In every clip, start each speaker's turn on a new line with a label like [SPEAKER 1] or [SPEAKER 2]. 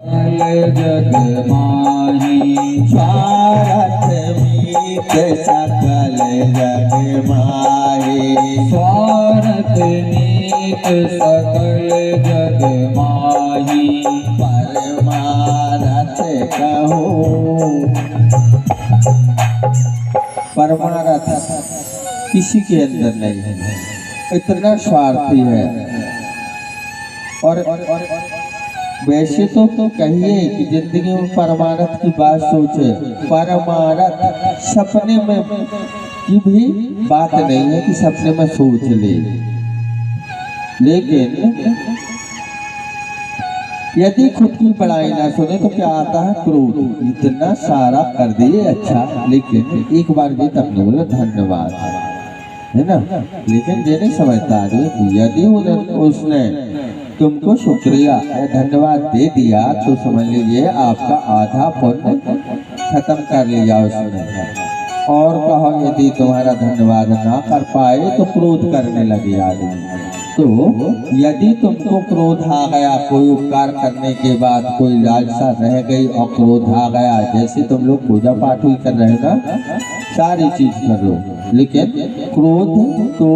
[SPEAKER 1] जग माही
[SPEAKER 2] स्वार्थ मीत सकल जग माही।
[SPEAKER 1] स्वार्थ नीत सकल जग माही
[SPEAKER 2] परमारथ कहो। परमारथ किसी के अंदर नहीं है, इतना स्वार्थी है। और वैसे तो कहिए कि जिंदगी में परमारथ की बात सोचे, परमारथ सपने में की भी बात नहीं है कि सपने में सोच ले। लेकिन यदि खुद की बड़ाई ना सुने तो क्या आता है? क्रोध। इतना सारा कर दिए अच्छा, लेकिन एक बार भी तब नहीं बोला धन्यवाद, है ना। लेकिन ये नहीं समझता यदि उसने तुमको शुक्रिया धन्यवाद दे दिया तो समझ लीजिए आपका आधा पुण्य खत्म कर लिया उसने। और कहो यदि तुम्हारा धन्यवाद ना कर पाए तो क्रोध करने लगे आदमी। तो यदि तुमको क्रोध आ गया, कोई उपकार करने के बाद कोई लालसा रह गई और क्रोध आ गया, जैसे तुम लोग पूजा पाठ ही कर रहे हो ना, सारी चीज कर लो, लेकिन क्रोध तो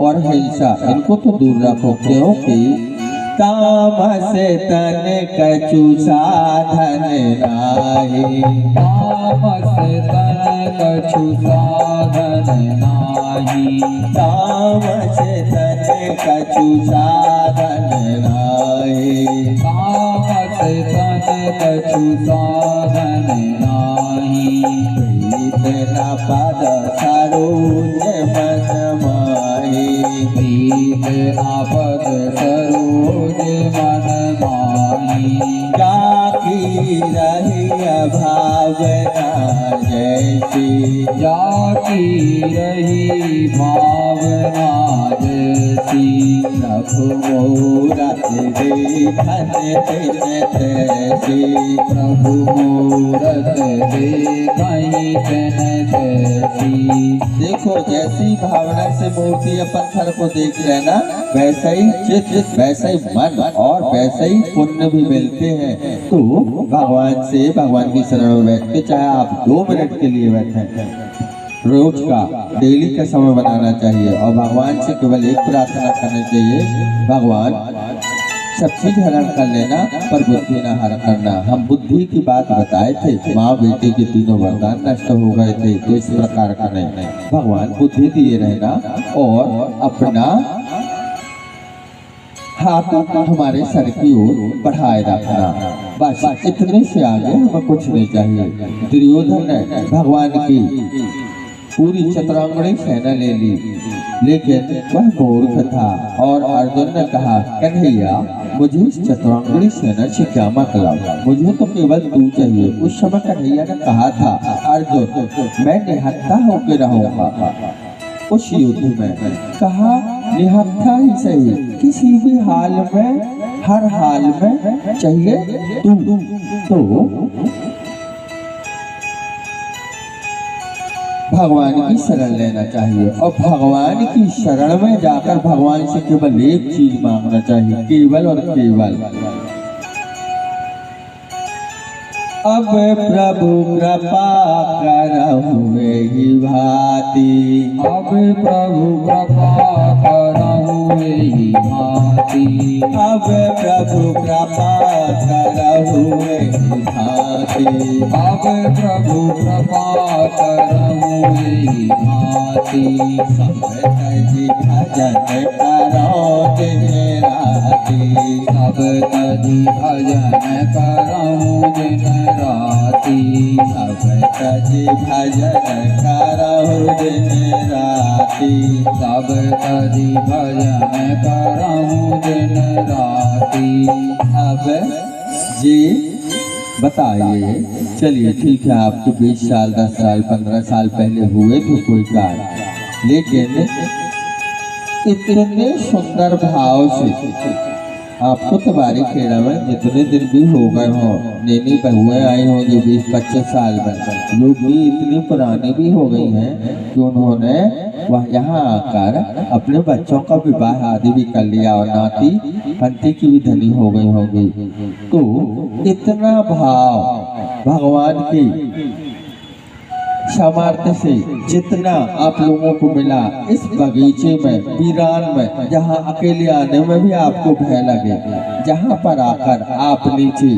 [SPEAKER 2] और हिंसा इनको तो दूर रखो। क्योंकि तामस तन कछु साधन नाहि।
[SPEAKER 1] तामस तन कछु साधन नाहि।
[SPEAKER 2] तामस तन कछु साधन नाहि।
[SPEAKER 1] तामस तन कछु साधन नाहि।
[SPEAKER 2] प्रीत न पद सरोज मन माहि।
[SPEAKER 1] प्रीत न पद सरोज मन माही।
[SPEAKER 2] जाकी रही भावना जैसी।
[SPEAKER 1] जाकी रही भावना जैसी।
[SPEAKER 2] प्रभु मूरत देखन तिन तैसी।
[SPEAKER 1] प्रभु मूरत देखहि तिन तैसी।
[SPEAKER 2] देखो जैसी भावना से मूर्ति या पत्थर को देख रहे ना, वैसा ही चित्त, वैसा ही मन और वैसा ही पुण्य भी मिलते हैं। तो भगवान से, भगवान की शरण में बैठ के, चाहे आप 2 मिनट के लिए बैठे, रोज का डेली का समय बनाना चाहिए और भगवान से केवल एक प्रार्थना करनी चाहिए, भगवान सब चीज हरण कर लेना पर बुद्धि न हरण करना। हम बुद्धि की बात बताए थे, माँ बेटे के तीनों वरदान नष्ट हो गए थे, तो इस प्रकार का नहीं, भगवान बुद्धि दिए रहना और अपना हाथों को हमारे सर की ओर बढ़ाए रखना। बस इतने से आगे हमें कुछ नहीं चाहिए। दुर्योधन ने भगवान की पूरी चतुरांगणी सेना ले ली, लेकिन वह मूर्ख था और अर्जुन ने कहा कन्हैया मुझे इस चतुरांगणी सेना से क्या मतलब, मुझे तो केवल तू चाहिए। उस समय कन्हैया ने कहा था अर्जुन मैं निहत्था होकर रहूंगा उस युद्ध में। कहा निहत्था ही सही, किसी भी हाल में, हर हाल में चाहिए तू। तो भगवान की शरण लेना चाहिए और भगवान की शरण में जाकर भगवान से केवल एक चीज मांगना चाहिए, केवल और केवल। अब प्रभु कृपा करहु एहि भांति।
[SPEAKER 1] अब प्रभु कृपा करहु एहि भांति।
[SPEAKER 2] अब प्रभु कृपा करहु एहि भांति।
[SPEAKER 1] अब प्रभु कृपा करहु एहि भांति।
[SPEAKER 2] सब तजी भजन करो दिन राति।
[SPEAKER 1] सब तजी भजन करहु दिन राति।
[SPEAKER 2] सब तजी भजन करहु दिन राति।
[SPEAKER 1] सब तजी भजन करहु दिन राति।
[SPEAKER 2] अब जी बताइए, चलिए ठीक है, आपके 20 साल 10 साल 15 साल पहले हुए तो कोई कार्य, लेकिन इतने सुंदर भाव से आपको तो बारी खेड़ा में जितने दिन भी हो गए हो, नैनी बहुएं आई होंगी 20-25 साल में, जो भी इतनी पुरानी भी हो गई हैं कि उन्होंने वह यहाँ आकर अपने बच्चों का विवाह आदि भी कर लिया और नाती पंथी की भी धनी हो गई होगी। तो इतना भाव भगवान की सामर्थ्य से जितना आप लोगों को मिला इस बगीचे में, वीरान में, जहाँ अकेले आने में भी आपको भय लगे, जहाँ पर आकर आप नीचे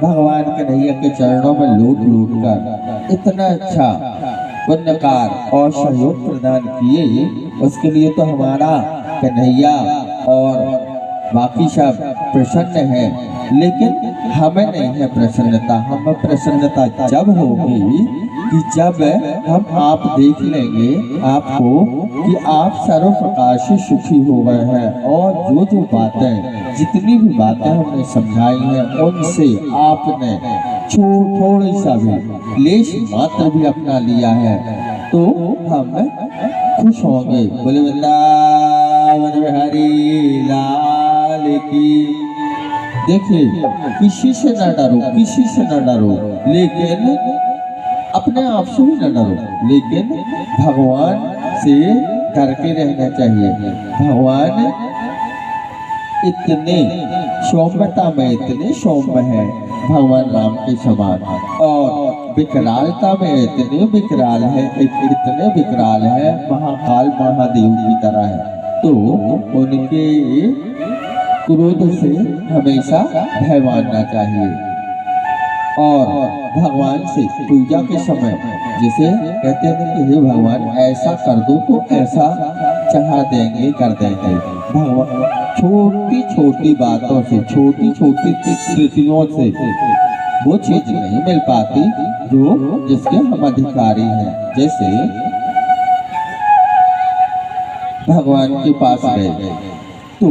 [SPEAKER 2] भगवान कन्हैया के चरणों में लूट लूट कर इतना अच्छा पुण्यकार और सहयोग प्रदान किए, उसके लिए तो हमारा कन्हैया और बाकी सब प्रसन्न है। लेकिन हमें नहीं है प्रसन्नता, हमें प्रसन्नता जब होगी कि जब हम आप देख लेंगे आपको कि आप सर्व प्रकार से सुखी हो गए हैं और जो जो बातें, जितनी भी बातें हमने समझाई हैं उनसे आपने थोड़ी सा भी लेश मात्र भी अपना लिया है तो हम खुश होंगे। बोले वृंदावन बिहारी लाल की। देखिए किसी से न डरो, किसी से न डरो, लेकिन अपने आप से भी न डरो, लेकिन भगवान से डर के रहना चाहिए। भगवान इतने सौम्यता में इतने सौम्य है भगवान राम के समान, और विकरालता में इतने विकराल है, इतने विकराल है, महाकाल महादेव की तरह है। तो उनके क्रोध से हमेशा भय मानना चाहिए। और भगवान से पूजा के समय जैसे कहते हैं कि हे भगवान ऐसा कर दो तो ऐसा चढ़ा देंगे, कर देंगे। भगवान छोटी छोटी बातों से, छोटी छोटी त्रुटियों से वो चीज नहीं मिल पाती जो जिसके हम अधिकारी हैं। जैसे भगवान के पास गए तो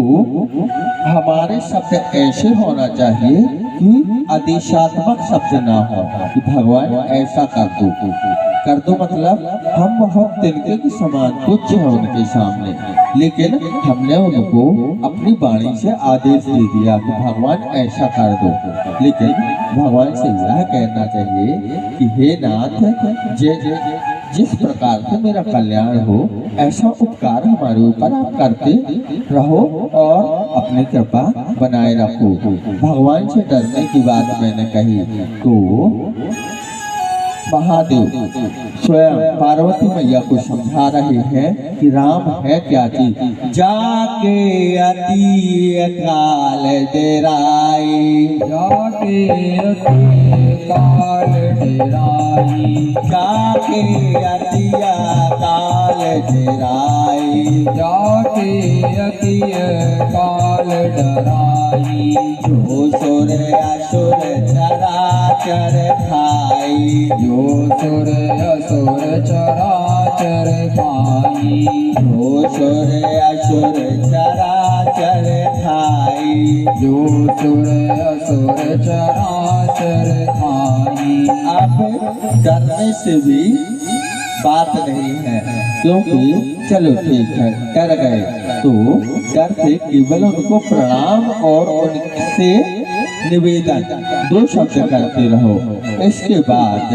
[SPEAKER 2] हमारे शब्द ऐसे होना चाहिए कि आदेशात्मक शब्द ना हो कि भगवान ऐसा कर दो मतलब हम बहुत तिनके के समान तुच्छ है उनके सामने, लेकिन हमने उनको अपनी वाणी से आदेश दे दिया कि भगवान ऐसा कर दो। लेकिन भगवान से यह कहना चाहिए कि हे नाथ, जिस प्रकार से मेरा कल्याण हो ऐसा उपकार हमारे ऊपर आप करते रहो और अपनी कृपा बनाए रखो। भगवान से डरने की बात मैंने कही तो महादेव स्वयं पार्वती मैया को समझा रहे हैं कि राम है क्या चीज। जाके अति काल डेराई,
[SPEAKER 1] जाके अति काल डेराई,
[SPEAKER 2] जाके अति काल डेराई,
[SPEAKER 1] जाके अति काल डराई।
[SPEAKER 2] जो सुर असुर चराचर खाई,
[SPEAKER 1] जो सुर असुर चराचर खाई,
[SPEAKER 2] जो सुर असुर चराचर खाई,
[SPEAKER 1] जो सुर असुर चराचर खाई।
[SPEAKER 2] अब डरने से भी बात नहीं है, क्योंकि चलो ठीक है डर गए तो डर से केवल उनको प्रणाम और उनसे निवेदन दो शब्द करते रहो। इसके बाद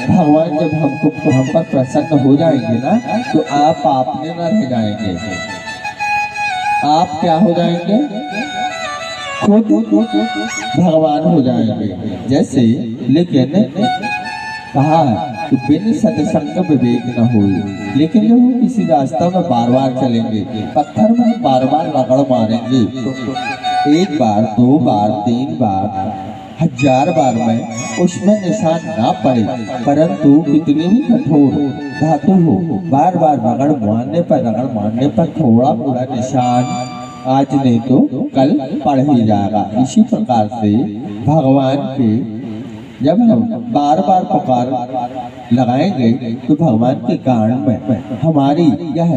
[SPEAKER 2] भगवान जब हम पर प्रसन्न हो जाएंगे ना तो आप में न रह जाएंगे। आप क्या हो जाएंगे? खुद भगवान हो जाएंगे। जैसे लेकिन कहा कि बिन सत्संग विवेक न हो, लेकिन जब हम किसी रास्ता में बार बार चलेंगे, पत्थर में बार बार रगड़ मारेंगे, एक बार, दो बार, 3 बार, 1000 बार में उसमें निशान ना पड़े, परंतु कितनी भी कठोर धातु हो, बार बार रगड़ मारने पर थोड़ा थोड़ा निशान आज नहीं तो कल पड़ ही जाएगा। इसी प्रकार से भगवान के जब हम बार बार पुकार लगाएंगे तो भगवान के गान में हमारी यह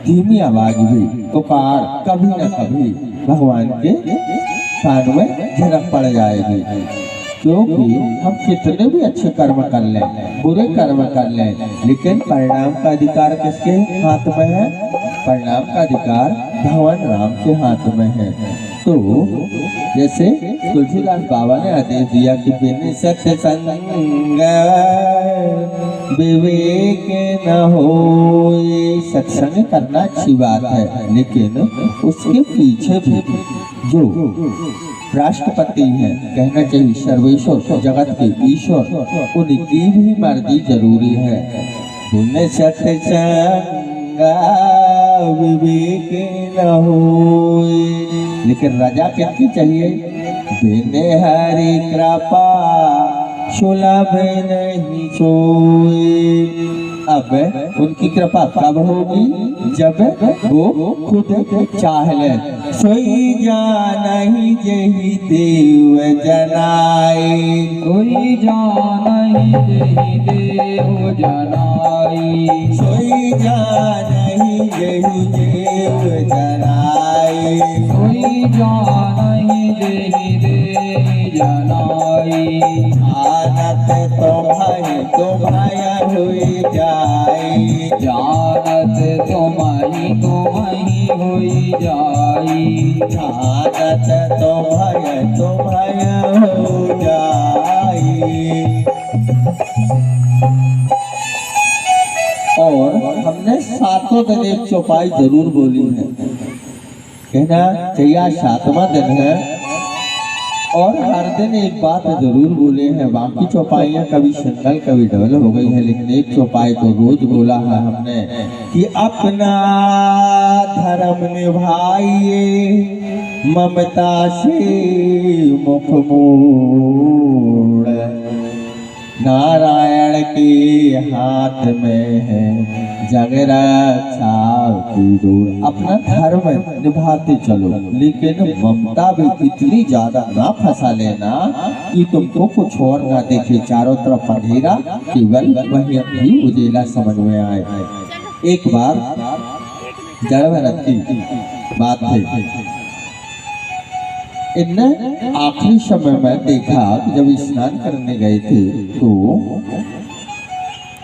[SPEAKER 2] धीमी आवाज भी पुकार कभी न कभी भगवान के कान में झलक पड़ जाएगी। क्योंकि हम कितने भी अच्छे कर्म कर लें, बुरे कर्म कर लें, लेकिन परिणाम का अधिकार किसके हाथ में है? परिणाम का अधिकार भगवान राम के हाथ में है। तो जैसे तुलसीदास बाबा ने आदेश दिया कि बिन सत्संग विवेक न हो, सत्संग करना अच्छी बात है, लेकिन उसके पीछे भी जो राष्ट्रपति है, कहना चाहिए सर्वेश्वर, जगत के ईश्वर, उनकी भी मर्जी जरूरी है। बिन सत्संग विवेक न होए, लेकिन रजा किसकी चाहिए? बिन हरि कृपा सुलभ नहीं सोए। अब उनकी कृपा कब होगी? जब वो खुद चाह ले। सोई जानहि जेहि देव जनाई,
[SPEAKER 1] कोई जानहि जेहि देव जनाई,
[SPEAKER 2] सोई जानहि जेहि देव जनाई,
[SPEAKER 1] कोई जानहि जेहि देव जनाई।
[SPEAKER 2] जानत तुम्हाय हुई जाई,
[SPEAKER 1] जानत तुम्हारी होई जाई,
[SPEAKER 2] जानत तुम्हाय हो जाई। और हमने सातों दिन एक चौपाई जरूर बोली है, कहना चाहिए सातवां दिन है, और हर दिन एक बात जरूर बोले हैं। बाकी चौपाइयाँ कभी सिंगल कभी डबल हो गई है, लेकिन एक चौपाई को रोज बोला है हमने कि अपना धर्म निभाइए, ममता से मुख मोड़, नारायण के हाथ में है जग रक्षा की डोर। अपना धर्म निभाते चलो, लेकिन ममता भी इतनी ज्यादा ना फंसा लेना कि तुमको कुछ और ना देखे, चारों तरफ अंधेरा, केवल वही अपनी उजेला समझ में आए। एक बार जड़ भरत की बात थी, इनने आखिरी समय में देखा कि जब स्नान करने गए थे तो